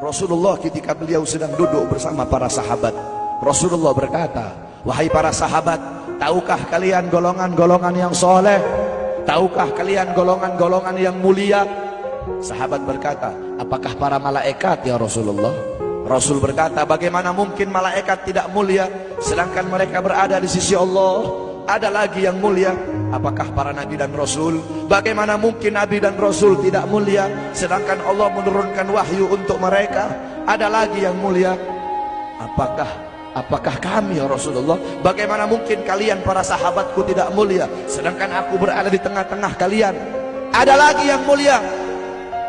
Rasulullah ketika beliau sedang duduk bersama para sahabat, Rasulullah berkata, wahai para sahabat, tahukah kalian golongan-golongan yang soleh? Tahukah kalian golongan-golongan yang mulia? Sahabat berkata, apakah para malaikat ya Rasulullah? Rasul berkata, bagaimana mungkin malaikat tidak mulia sedangkan mereka berada di sisi Allah? Ada lagi yang mulia. Apakah para nabi dan rasul? Bagaimana mungkin nabi dan rasul tidak mulia sedangkan Allah menurunkan wahyu untuk mereka? Ada lagi yang mulia. Apakah kami ya Rasulullah? Bagaimana mungkin kalian para sahabatku tidak mulia sedangkan aku berada di tengah-tengah kalian? Ada lagi yang mulia.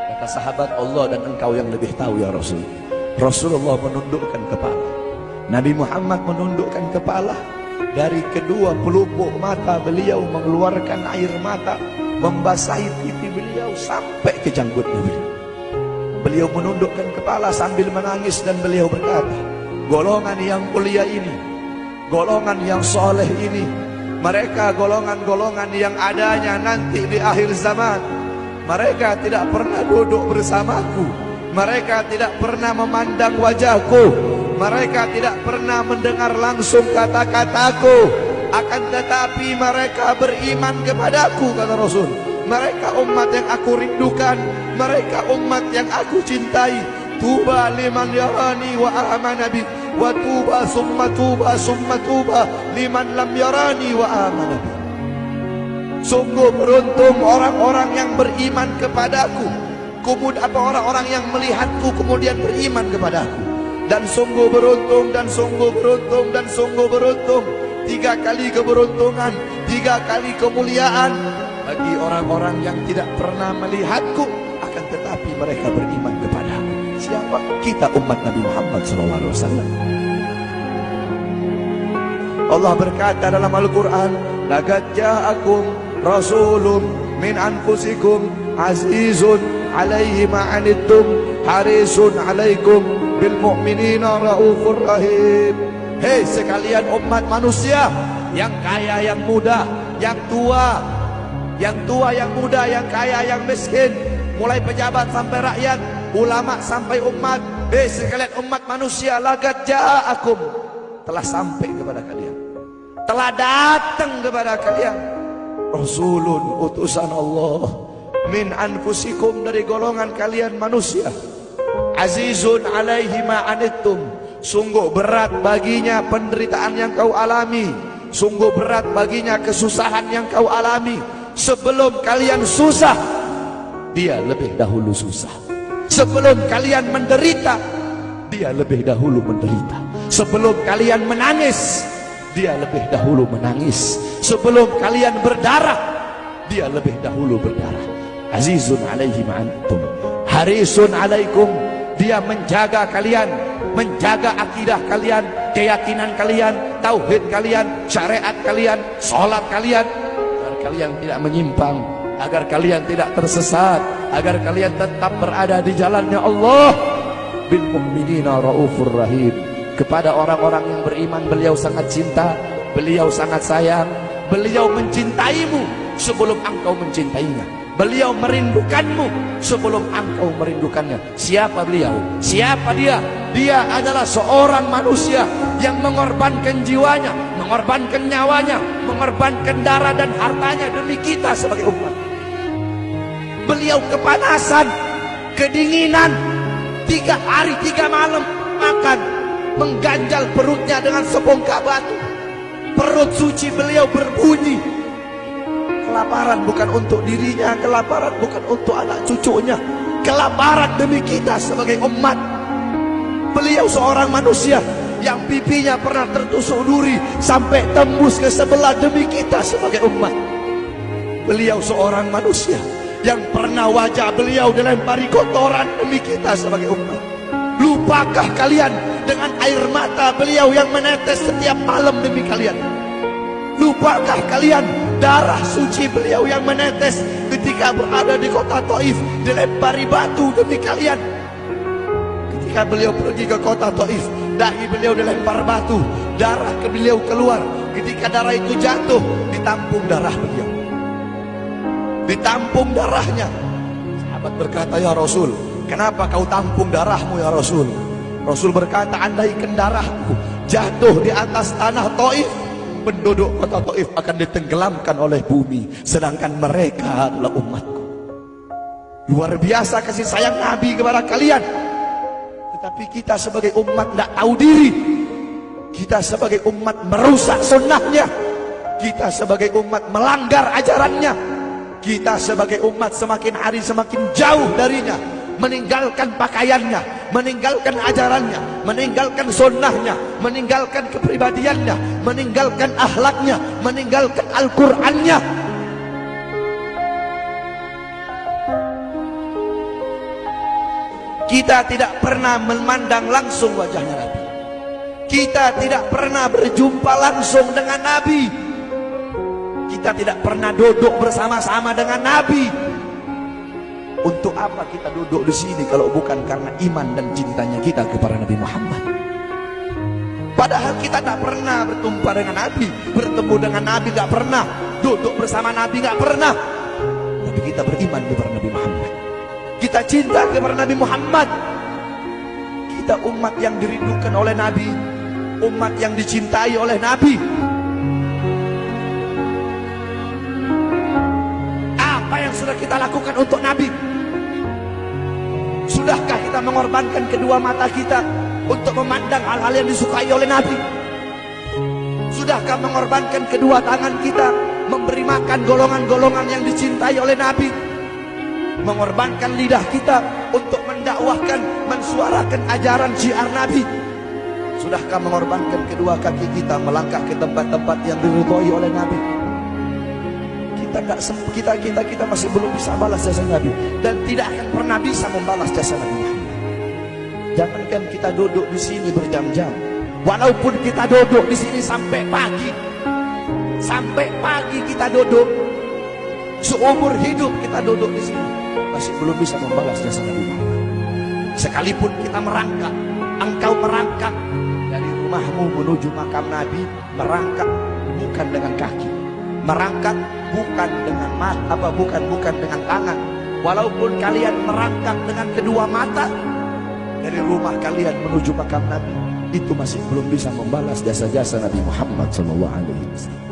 Kata sahabat, Allah dan engkau yang lebih tahu ya Rasul. Rasulullah menundukkan kepala, Nabi Muhammad menundukkan kepala. Dari kedua pelupuk mata beliau mengeluarkan air mata, membasahi pipi beliau sampai ke janggutnya beliau. Beliau menundukkan kepala sambil menangis dan beliau berkata, golongan yang mulia ini, golongan yang soleh ini, mereka golongan-golongan yang adanya nanti di akhir zaman. Mereka tidak pernah duduk bersamaku, mereka tidak pernah memandang wajahku, mereka tidak pernah mendengar langsung kata-kataku, akan tetapi mereka beriman kepadaku, kata Rasul. Mereka umat yang aku rindukan, mereka umat yang aku cintai. Tuba liman yarani wa amana bi, wa tuba summa tuba summa tuba liman lam yarani wa amana bi. Sungguh beruntung orang-orang yang beriman kepadaku, kemudian orang-orang yang melihatku kemudian beriman kepadaku. Dan sungguh beruntung, dan sungguh beruntung, dan sungguh beruntung. 3 kali keberuntungan, 3 kali kemuliaan bagi orang-orang yang tidak pernah melihatku, akan tetapi mereka beriman kepadaku. Siapa? Kita umat Nabi Muhammad SAW. Allah berkata dalam Al-Quran, laqad ja'akum rasulun min anfusikum azizun alaihi ma'anittum harisun alaikum bil mu'minina raufur rahim. Hei sekalian umat manusia, yang kaya, yang muda, yang tua, yang muda, yang kaya, yang miskin, mulai pejabat sampai rakyat, ulama sampai umat. Hei sekalian umat manusia, laqad ja'akum, telah sampai kepada kalian, telah datang kepada kalian rasulun, utusan Allah, min anfusikum, dari golongan kalian manusia, azizun alaihi ma'anittum, sungguh berat baginya penderitaan yang kau alami, sungguh berat baginya kesusahan yang kau alami. Sebelum kalian susah, dia lebih dahulu susah. Sebelum kalian menderita, dia lebih dahulu menderita. Sebelum kalian menangis, dia lebih dahulu menangis. Sebelum kalian berdarah, dia lebih dahulu berdarah. Azizun alaihi ma'anittum harisun alaikum, dia menjaga kalian, menjaga akidah kalian, keyakinan kalian, tauhid kalian, syariat kalian, sholat kalian, agar kalian tidak menyimpang, agar kalian tidak tersesat, agar kalian tetap berada di jalannya Allah. Bil mu'minina raufur rahim, kepada orang-orang yang beriman beliau sangat cinta, beliau sangat sayang, beliau mencintaimu sebelum engkau mencintainya, beliau merindukanmu sebelum engkau merindukannya. Siapa beliau? Siapa dia? Dia adalah seorang manusia yang mengorbankan jiwanya, mengorbankan nyawanya, mengorbankan darah dan hartanya demi kita sebagai umat. Beliau kepanasan, kedinginan, 3 hari 3 malam makan, mengganjal perutnya dengan sebongkah batu. Perut suci beliau berbunyi. Kelaparan bukan untuk dirinya, kelaparan bukan untuk anak cucunya, kelaparan demi kita sebagai umat. Beliau seorang manusia yang pipinya pernah tertusuk duri sampai tembus ke sebelah demi kita sebagai umat. Beliau seorang manusia yang pernah wajah beliau dilempari kotoran demi kita sebagai umat. Lupakah kalian dengan air mata beliau yang menetes setiap malam demi kalian? Lupakah kalian darah suci beliau yang menetes ketika berada di kota Taif, dilempari batu demi kalian? Ketika beliau pergi ke kota Taif, dahi beliau dilempar batu, darah ke beliau keluar. Ketika darah itu jatuh, ditampung darah beliau, ditampung darahnya. Sahabat berkata, ya Rasul, kenapa kau tampung darahmu ya Rasul? Rasul berkata, andaikan darahku jatuh di atas tanah Taif, penduduk kota Taif akan ditenggelamkan oleh bumi, sedangkan mereka adalah umatku. Luar biasa kasih sayang Nabi kepada kalian. Tetapi kita sebagai umat tidak tahu diri. Kita sebagai umat merusak sunnahnya. Kita sebagai umat melanggar ajarannya. Kita sebagai umat semakin hari semakin jauh darinya, meninggalkan pakaiannya, meninggalkan ajarannya, meninggalkan sunnahnya, meninggalkan kepribadiannya, meninggalkan akhlaknya, meninggalkan Al-Qur'annya. Kita tidak pernah memandang langsung wajahnya Nabi. Kita tidak pernah berjumpa langsung dengan Nabi. Kita tidak pernah duduk bersama-sama dengan Nabi. Untuk apa kita duduk di sini kalau bukan karena iman dan cintanya kita kepada Nabi Muhammad? Padahal kita tak pernah berjumpa dengan Nabi, bertemu dengan Nabi gak pernah, duduk bersama Nabi gak pernah. Tapi kita beriman kepada Nabi Muhammad. Kita cinta kepada Nabi Muhammad. Kita umat yang dirindukan oleh Nabi, umat yang dicintai oleh Nabi. Apa yang sudah kita lakukan untuk Nabi? Sudahkah kita mengorbankan kedua mata kita untuk memandang hal-hal yang disukai oleh Nabi? Sudahkah mengorbankan kedua tangan kita memberi makan golongan-golongan yang dicintai oleh Nabi? Mengorbankan lidah kita untuk mendakwahkan, mensuarakan ajaran syiar Nabi? Sudahkah mengorbankan kedua kaki kita melangkah ke tempat-tempat yang diridhoi oleh Nabi? Kita masih belum bisa balas jasa Nabi, dan tidak akan pernah bisa membalas jasa Nabi Muhammad. Jangankan kita duduk di sini berjam-jam, walaupun kita duduk di sini sampai pagi kita duduk, seumur hidup kita duduk di sini, masih belum bisa membalas jasa Nabi Muhammad. Sekalipun kita merangkak, engkau merangkak dari rumahmu menuju makam Nabi, merangkak bukan dengan kaki, merangkak bukan dengan mata, bukan dengan tangan. Walaupun kalian merangkak dengan kedua mata dari rumah kalian menuju makam Nabi, itu masih belum bisa membalas jasa-jasa Nabi Muhammad SAW.